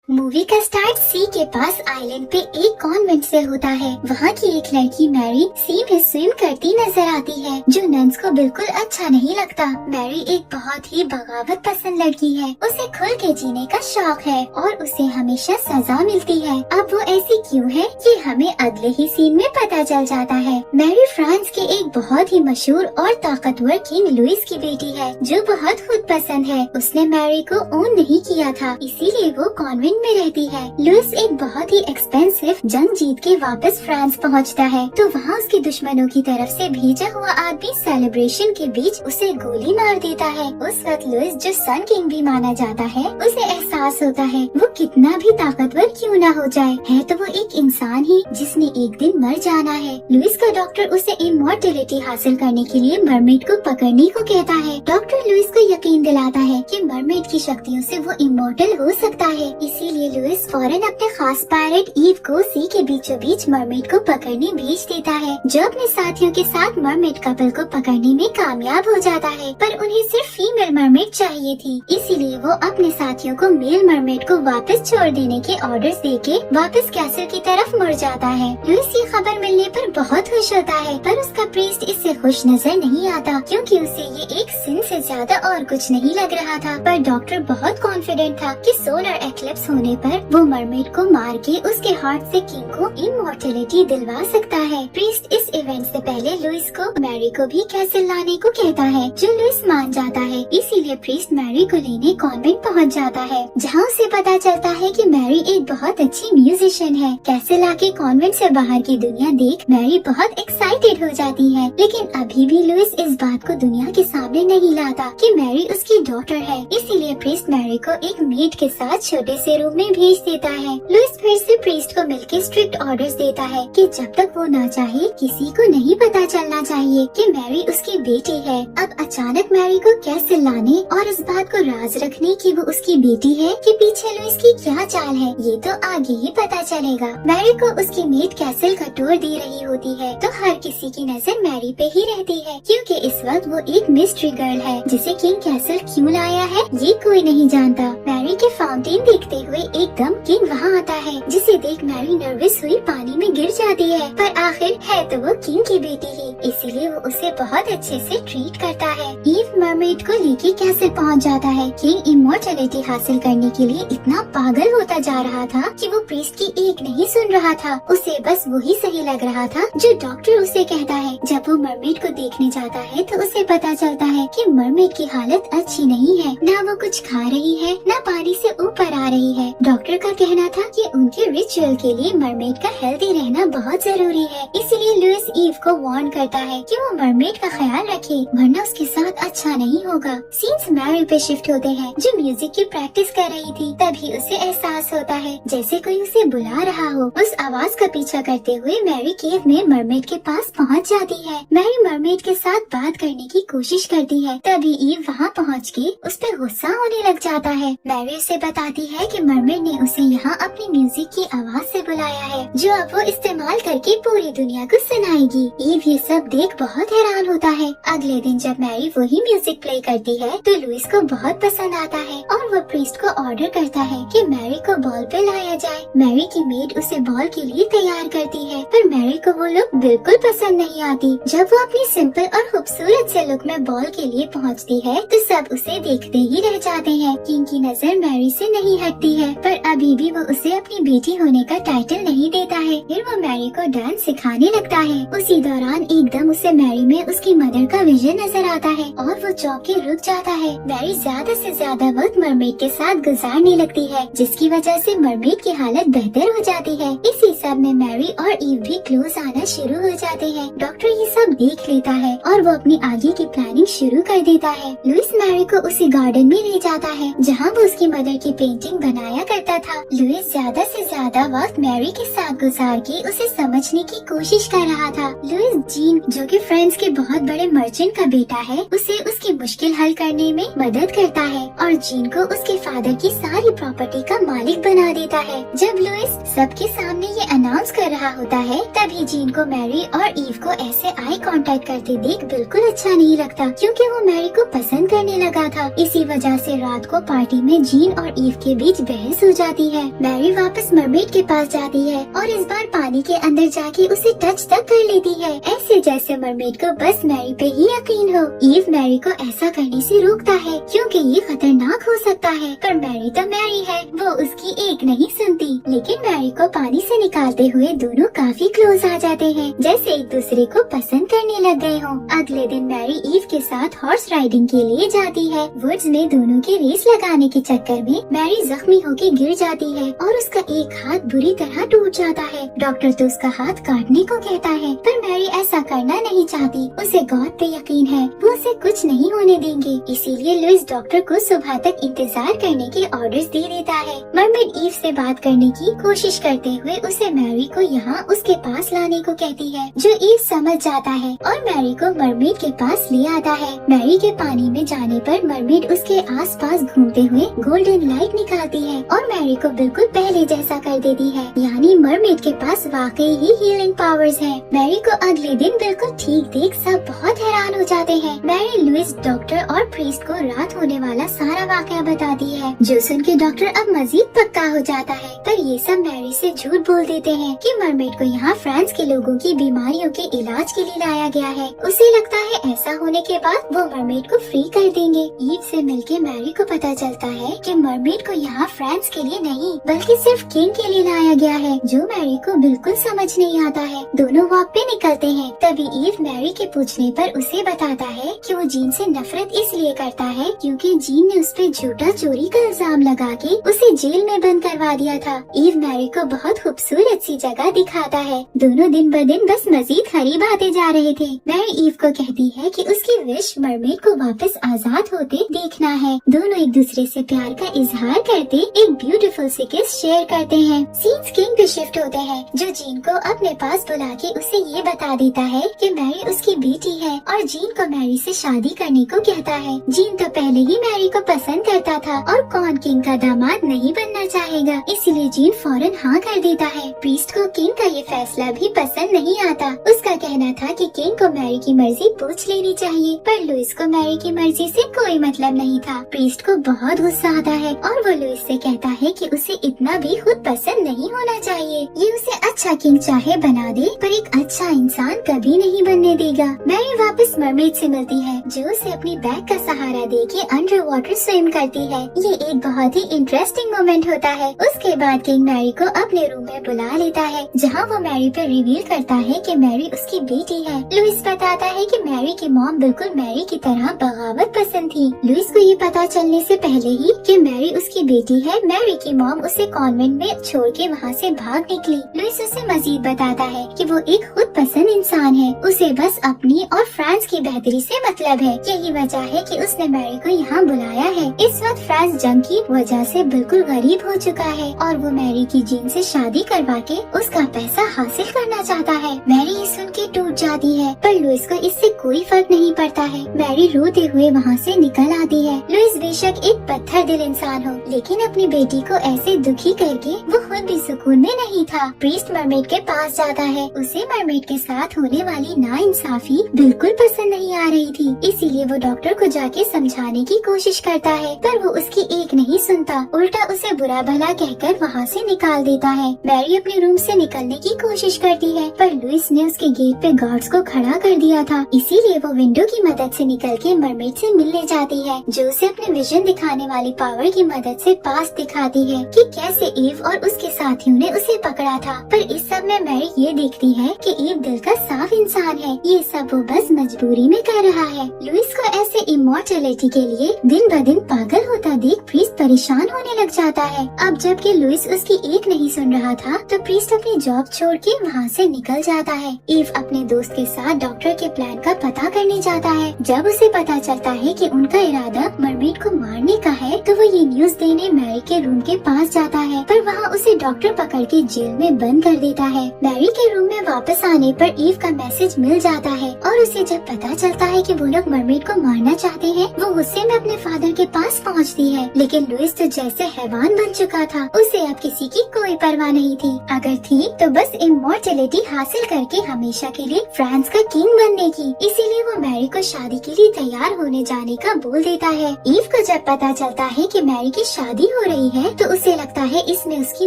Movie का start सी के पास island पे एक कॉन्वेंट से होता है। वहाँ की एक लड़की मैरी सी में स्विम करती नजर आती है, जो नन्स को बिल्कुल अच्छा नहीं लगता। मैरी एक बहुत ही बगावत पसंद लड़की है, उसे खुल के जीने का शौक है और उसे हमेशा सजा मिलती है। अब वो ऐसी क्यों है ये हमें अगले ही सीन में पता चल जाता है। मैरी फ्रांस के एक बहुत ही मशहूर और ताकतवर किंग लुइस की बेटी है, जो बहुत खुद पसंद है। उसने मैरी को ओन नहीं किया था, इसीलिए वो कॉन्वेंट में रहती है। लुइस एक बहुत ही एक्सपेंसिव जंग जीत के वापस फ्रांस पहुंचता है, तो वहाँ उसके दुश्मनों की तरफ से भेजा हुआ आदमी सेलिब्रेशन के बीच उसे गोली मार देता है। उस वक्त लुइस, जो सन किंग भी माना जाता है, उसे एहसास होता है वो कितना भी ताकतवर क्यों ना हो जाए, है तो वो एक इंसान ही जिसने एक दिन मर जाना है। लुइस का डॉक्टर उसे इमॉर्टलिटी हासिल करने के लिए मरमेड को पकड़ने को कहता है। डॉक्टर लुइस को यकीन दिलाता है कि मरमेड की शक्तियों से वो इमॉर्टल हो सकता है। इसीलिए लुइस फौरन अपने खास पायलट ईव को सी के बीचों बीच मरमेड को पकड़ने भेज देता है, जो अपने साथियों के साथ मरमेड कपल को पकड़ने में कामयाब हो जाता है। पर उन्हें सिर्फ फीमेल मरमेड चाहिए थी, इसीलिए वो अपने साथियों को मेल मरमेड को वापस छोड़ देने के ऑर्डर्स देके वापस कैसल की तरफ मुड़ जाता है। लुइस ये खबर मिलने पर बहुत खुश होता है, पर उसका प्रीस्ट इससे खुश नजर नहीं आता, क्योंकि उसे ये एक सिन से ज्यादा और कुछ नहीं लग रहा था। पर डॉक्टर बहुत कॉन्फिडेंट था कि सोलर एक्लिप्स होने पर वो मरमेड को मार के उसके हार्ट से किंग को इमॉर्टलिटी दिलवा सकता है। प्रीस्ट इस इवेंट से पहले लुइस को मैरी को भी कैसल लाने को कहता है, जो लुइस मान जाता है। इसीलिए प्रीस्ट मैरी को लेने कॉन्वेंट पहुंच जाता है, जहां उसे पता चलता है कि मैरी एक बहुत अच्छी म्यूजिशियन है। कैसल आके कॉन्वेंट से बाहर की दुनिया देख मैरी बहुत एक्साइटेड हो जाती है, लेकिन अभी भी लुइस इस बात को दुनिया के सामने नहीं लाता कि मैरी उसकी डॉटर है। इसीलिए प्रीस्ट मैरी को एक मेड के साथ छोटे से रूम में भेज देता है। लुइस फिर से प्रीस्ट को मिलके स्ट्रिक्ट ऑर्डर्स देता है कि जब तक वो ना चाहे किसी को नहीं पता चलना चाहिए कि मैरी उसकी बेटी है। अब अचानक मैरी को कैसल लाने और इस बात को राज रखने कि वो उसकी बेटी है कि पीछे लुइस की क्या चाल है, ये तो आगे ही पता चलेगा। मैरी को उसकी मेड कैसल का टूर दे रही होती है, तो हर किसी की नजर मैरी पे ही रहती है, क्योंकि इस वक्त वो एक मिस्ट्री गर्ल है, जिसे किंग कैसल क्यों लाया है ये कोई नहीं जानता। मैरी के फाउंटेन देखते हुए एकदम किंग वहाँ आता है, जिसे देख मैरी नर्वस हुई पानी में गिर जाती है। पर आखिर है तो वो किंग की बेटी ही, इसीलिए वो उसे बहुत अच्छे से ट्रीट करता है। ईव मरमेड को लेके कैसल पहुँच जाता है। किंग इमॉर्टलिटी हासिल करने के लिए इतना पागल होता जा रहा था कि वो प्रीस्ट की एक नहीं सुन रहा था, उसे बस वही सही लग रहा था जो डॉक्टर उसे कहता है। जब वो मरमेड को देखने जाता है तो उसे पता चलता है कि मरमेड की हालत अच्छी नहीं है, ना वो कुछ खा रही है, ना पानी से ऊपर आ रही है। डॉक्टर का कहना था कि उनके रिचुअल के लिए मरमेड का हेल्दी रहना बहुत जरूरी है, इसीलिए लुइस ईव को वार्न करता है कि वो मरमेड का ख्याल रखे, वरना उसके साथ अच्छा नहीं होगा। सीन्स मैरी पे शिफ्ट होते हैं, जो म्यूजिक की प्रैक्टिस कर रही थी। तभी उसे एहसास होता है जैसे कोई उसे बुला रहा हो। उस आवाज का पीछा करते हुए मैरी केव में मरमेड के पास पहुंच जाती है। मैरी मरमेड के साथ बात करने की कोशिश करती है, तभी ईव वहाँ पहुँच के उस पर गुस्सा होने लग जाता है। मैरी उसे बताती है कि मरमेड ने उसे यहाँ अपनी म्यूजिक की आवाज से बुलाया है, जो अब वो इस्तेमाल करके पूरी दुनिया को सुनाएगी। ईव ये सब देख बहुत हैरान होता है। अगले दिन जब मैरी वही म्यूजिक प्ले करती है तो लुइस को बहुत पसंद आता है और वो प्रीस्ट को ऑर्डर करता है कि मैरी को बॉल पे लाया जाए। मैरी की मेड उसे बॉल के लिए तैयार करती है, पर मैरी को वो लुक बिल्कुल पसंद नहीं आती। जब वो अपनी सिंपल और खूबसूरत से लुक में बॉल के लिए पहुँचती है तो सब उसे देखते ही रह जाते हैं। किंग की नजर मैरी से नहीं हटती है, पर अभी भी वो उसे अपनी बेटी होने का टाइटल नहीं देता है। फिर वो मैरी को डांस सिखाने लगता है। उसी दौरान एकदम उसे मैरी में उसकी मदर का विजन नजर आता है और वो चौंक के रुक जाता है। मैरी ज्यादा से ज्यादा वक्त मरमेड के साथ गुजारने लगती है, जिसकी वजह से मरमेड की हालत बेहतर हो जाती है। इसी सब में मैरी और ईव भी क्लोज आना शुरू हो जाते हैं। डॉक्टर ये सब देख लेता है और वो अपनी आगे की प्लानिंग शुरू कर देता है। लुइस मैरी को उसी गार्डन में ले जाता है जहाँ वो उसकी मदर की पेंटिंग बनाया करता था। लुइस ज्यादा से ज्यादा वक्त मैरी के साथ गुजार के उसे समझने की कोशिश कर रहा था। लुइस जीन, जो कि फ्रांस के बहुत बड़े मर्चेंट का बेटा है, उसे उसकी मुश्किल हल करने में मदद करता है और जीन को उसके फादर की सारी प्रॉपर्टी का मालिक एक बना देता है। जब लुइस सबके सामने ये अनाउंस कर रहा होता है, तभी जीन को मैरी और ईव को ऐसे आई कांटेक्ट करते देख बिल्कुल अच्छा नहीं लगता, क्योंकि वो मैरी को पसंद करने लगा था। इसी वजह से रात को पार्टी में जीन और ईव के बीच बहस हो जाती है। मैरी वापस मरमेड के पास जाती है और इस बार पानी के अंदर जाके उसे टच तक कर लेती है, ऐसे जैसे मरमेड को बस मैरी पे ही यकीन हो। ईव मैरी को ऐसा करने से रोकता है, क्योंकि ये खतरनाक हो सकता है, पर मैरी तो मैरी है, वो उसकी एक नहीं सुनती। लेकिन मैरी को पानी से निकालते हुए दोनों काफी क्लोज आ जाते हैं, जैसे एक दूसरे को पसंद करने लग गए हों। अगले दिन मैरी ईव के साथ हॉर्स राइडिंग के लिए जाती है। वुड्स में दोनों के रेस लगाने के चक्कर में मैरी जख्मी होकर गिर जाती है और उसका एक हाथ बुरी तरह टूट जाता है। डॉक्टर तो उसका हाथ काटने को कहता है, पर मैरी ऐसा करना नहीं चाहती। उसे गॉड पे यकीन है, वो उसे कुछ नहीं होने देंगे। इसीलिए लुइस डॉक्टर को सुबह तक इंतजार करने के ऑर्डर्स दे देता है। मरमेड ईव से बात करने की कोशिश करते हुए उसे मैरी को यहाँ उसके पास लाने को कहती है, जो ईव समझ जाता है और मैरी को मरमेड के पास ले आता है। मैरी के पानी में जाने पर मरमेड उसके आसपास घूमते हुए गोल्डन लाइट निकालती है और मैरी को बिल्कुल पहले जैसा कर देती है, यानी मरमेड के पास वाकई ही हीलिंग पावर्स हैं। मैरी को अगले दिन बिल्कुल ठीक देख सब बहुत हैरान हो जाते हैं। मैरी लुइस डॉक्टर और प्रीस्ट को रात होने वाला सारा वाकया बताती है, जो सुन के डॉक्टर अब मजीद पक्का हो जाता है। पर ये सब मैरी से झूठ बोल देते हैं कि मरमेड को यहाँ फ्रांस के लोगों की बीमारियों के इलाज के लिए लाया गया है। उसे लगता है ऐसा होने के बाद वो मरमेड को फ्री कर देंगे। ईव से मिलके मैरी को पता चलता है कि मरमेड को यहाँ फ्रांस के लिए नहीं बल्कि सिर्फ किंग के लिए लाया गया है, जो मैरी को बिल्कुल समझ नहीं आता है। दोनों वॉक पे निकलते हैं, तभी ईव मैरी के पूछने पर उसे बताता है कि वो जीन से नफरत इसलिए करता है क्योंकि जीन ने उस पे झूठा चोरी का इल्जाम लगा के उसे जेल में बंद करवा दिया था। ईव मैरी को बहुत खूबसूरत सी जगह दिखाता है। दोनों दिन ब दिन बस मजीद करीब आते जा रहे थे। मैरी ईव को कहती है कि उसकी विश मरमेड को वापस आजाद होते देखना है। दोनों एक दूसरे से प्यार का इजहार करते एक ब्यूटीफुल सी किस शेयर करते हैं। सीन्स किंग पे शिफ्ट होते हैं, जो जीन को अपने पास बुला के उसे ये बता देता है कि मैरी उसकी बेटी है और जीन को मैरी से शादी करने को कहता है। जीन तो पहले ही मैरी को पसंद करता था और कौन किंग का दामाद नहीं बनना चाहेगा, इसलिए जीन फौरन हाँ कर देता है। प्रीस्ट को किंग का ये फैसला भी पसंद नहीं आता। उसका कहना था कि किंग को मैरी की मर्जी पूछ लेनी चाहिए, पर लुइस को मैरी की मर्जी से कोई मतलब नहीं था। प्रीस्ट को बहुत गुस्सा आता है और वो लुइस से कहता है कि उसे इतना भी खुद पसंद नहीं होना चाहिए। ये उसे अच्छा किंग चाहे बना दे, पर एक अच्छा इंसान कभी नहीं बनने देगा। मैरी वापस मरमेड से मिलती है, जो उसे अपनी बैग का सहारा दे के अंडर वाटर स्विम करती है। ये एक बहुत ही इंटरेस्टिंग मोमेंट होता है। उसके बाद किंग मैरी को अपने रूम में बुला लेता है, जहाँ वो मैरी पे रिवील करता है कि मैरी उसकी बेटी है। लुइस बताता है कि मैरी की मॉम बिल्कुल मैरी की तरह बगावत पसंद थी। लुइस को ये पता चलने से पहले ही कि मैरी उसकी बेटी है, मैरी की मॉम उसे कॉन्वेंट में छोड़ के वहाँ से भाग निकली। लुइस उसे मजीद बताता है कि वो एक खुद पसंद इंसान है, उसे बस अपनी और फ्रांस की बेहतरी से मतलब है। यही वजह है कि उसने मैरी को यहाँ बुलाया है। इस वक्त फ्रांस जंग की वजह से बिल्कुल गरीब हो चुका है और वो मैरी की जीन से शादी करवा के उसका पैसा हासिल करना चाहता है। मैरी ये सुन के टूट जाती है, पर लुइस को इससे कोई फर्क नहीं पड़ता है। मैरी रोते हुए वहाँ से निकल आती है। लुइस बेशक एक पत्थर दिल इंसान हो, लेकिन अपनी बेटी को ऐसे दुखी करके वो खुद भी सुकून में नहीं था। प्रीस्ट मरमेड के पास जाता है। उसे मरमेड के साथ होने वाली नाइंसाफी बिल्कुल पसंद नहीं आ रही थी, इसीलिए वो डॉक्टर को जाके समझाने की कोशिश करता है, पर वो उसकी एक नहीं सुनता, उल्टा उसे बुरा भला कहकर वहाँ से निकाल देता है। मैरी अपने रूम से निकलने की कोशिश करती है, पर लुइस ने उसके गेट पे गार्ड्स को खड़ा कर दिया था, इसीलिए वो विंडो की मदद से निकल के मरमेड से मिलने जाती है, जो उसे अपने विजन दिखाने वाली पावर की मदद से पास दिखाती है कि कैसे ईव और उसके साथियों ने उसे पकड़ा था। पर इस सब में मैरी ये देखती है कि ईव दिल का साफ इंसान है, ये सब वो बस मजबूरी में कर रहा है। लुइस को ऐसे इमॉर्टैलिटी के लिए दिन ब दिन पागल होता देख प्रीस्ट परेशान होने लग जाता है। अब जबकि लुइस उसकी एक नहीं सुन रहा था, तो प्रीस्ट अपनी जॉब छोड़ के वहाँ से निकल जाता है। ईव अपने दोस्त के साथ डॉक्टर के प्लान का पता करने जाता है। जब उसे पता चलता है कि उनका इरादा मरमेड को मारने का है, तो वो ये न्यूज देने मैरी के रूम के पास जाता है, पर वहाँ उसे डॉक्टर पकड़ के जेल में बंद कर देता है। मैरी के रूम में वापस आने पर ईव का मैसेज मिल जाता है और उसे जब पता चलता है कि वो लोग मरमेड को मारना चाहते हैं, वो गुस्से में अपने फादर के पास पहुँचती है। लेकिन लुइस तो जैसे हैवान बन चुका था। उसे अब किसी की कोई परवाह नहीं थी, अगर थी तो बस इमॉर्टैलिटी हासिल करके हमेशा के लिए फ्रांस का किंग बनने की। इसीलिए वो मैरी को शादी के लिए तैयार होने जाने का बोल देता है। ईव को जब पता चलता है कि मैरी की शादी हो रही है तो उसे लगता है इसमें उसकी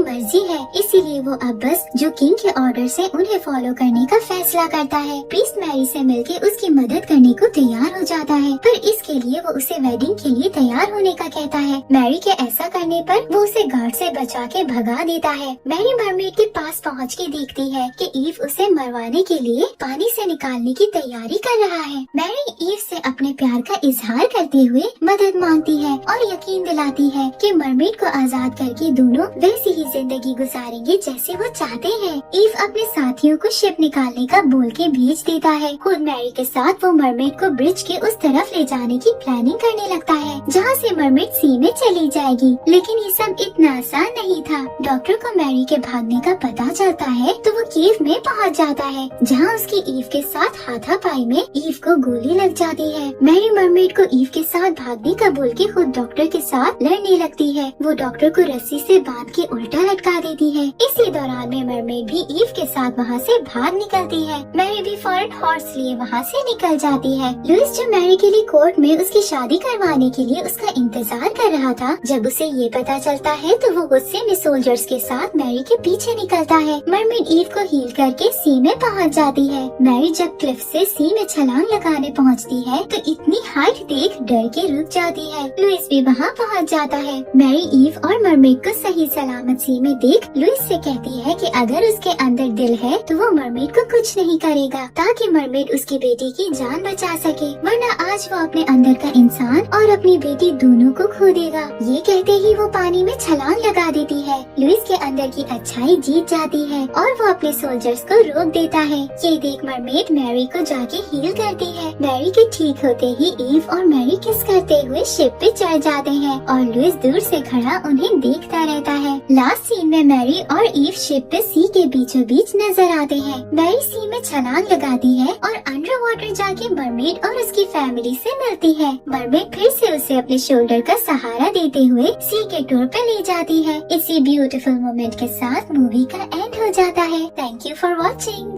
मर्जी है, इसीलिए वो अब बस जो किंग के ऑर्डर है उन्हें फॉलो करने का फैसला करता है। प्रीस्ट मैरी से मिलके उसकी मदद करने को तैयार हो जाता है, पर इसके लिए वो उसे वेडिंग के लिए तैयार होने का कहता है। मैरी के ऐसा करने पर वो उसे गार्ड से बचा के भगा देता है। मैरी मरमेड के पास पहुँच के देखती है कि ईव उसे मरवाने के लिए पानी से निकालने की तैयारी कर रहा है। मैरी ईव से अपने प्यार का इजहार करते हुए मदद मांगती है और यकीन दिलाती है कि मरमेड को आजाद करके दोनों वैसी ही जिंदगी गुजारेंगे जैसे वो चाहते हैं। ईव अपने साथियों को शिप निकालने का बोल के भेज देता है। खुद मैरी के साथ वो मरमेड को ब्रिज के उस तरफ ले जाने की प्लानिंग करने लगता है जहाँ से मरमेड सी में चली जाएगी। लेकिन ये सब इतना आसान नहीं था। डॉक्टर को मैरी के भागने का पता चलता है तो वो केव में पहुँच जाता है जहाँ उसकी ईव के साथ हाथापाई में ईव को गोली लग जाती है। मैरी मरमेड को ईव के साथ भागने का बोल के खुद डॉक्टर के साथ लड़ने लगती है। वो डॉक्टर को रस्सी से बांध के उल्टा लटका देती है। इसी दौरान में मरमेड भी ईव के साथ वहाँ से भाग निकलती है। मैरी भी फौरन हॉर्स लिए वहाँ से निकल जाती है। लुइस जो मैरी के लिए कोर्ट में उसकी शादी करवाने के लिए उसका इंतजार कर रहा था, जब उसे ये पता चलता है तो वो गुस्से में सोल्जर्स के साथ मैरी के पीछे निकलता है। मरमेड ईव को हील करके सी में पहुँच जाती है। मैरी जब क्लिफ से सी में छलांग लगाने पहुँचती है तो इतनी हाइट देख डर के रुक जाती है। लुइस भी वहाँ पहुँच जाता है। मैरी ईव और मरमेड को सही सलामत सी में देख लुइस से कहती है कि अगर उसके अंदर दिल है तो वो मरमेड को कुछ नहीं करेगा, ताकि मरमेड उसकी बेटी की जान बचा सके, वरना आज वो अपने अंदर का इंसान और अपनी बेटी दोनों को खो देगा। ये कहते ही वो पानी में छलांग लगा देती है। लुइस के अंदर की अच्छाई जीत जाती है और वो अपने सोल्जर्स को रोक देता है। ये देख मरमेड मैरी को जाके हील करती है। मैरी के ठीक होते ही ईव और मैरी किस करते हुए शिप पे चढ़ जाते हैं और लुइस दूर से खड़ा उन्हें देखता रहता है। लास्ट सीन में मैरी और ईव शिप पे सी के बीचों बीच नजर आते हैं। मैरी सी में छलांग लगाती है और अंडर वाटर जाके मरमेड और उसकी फैमिली से मिलती है। मरमेड फिर से उसे अपने शोल्डर का सहारा देते हुए सी के टूर पे ले जाती है। इसी ब्यूटीफुल मोमेंट के साथ मूवी का एंड हो जाता है। Thank you for watching.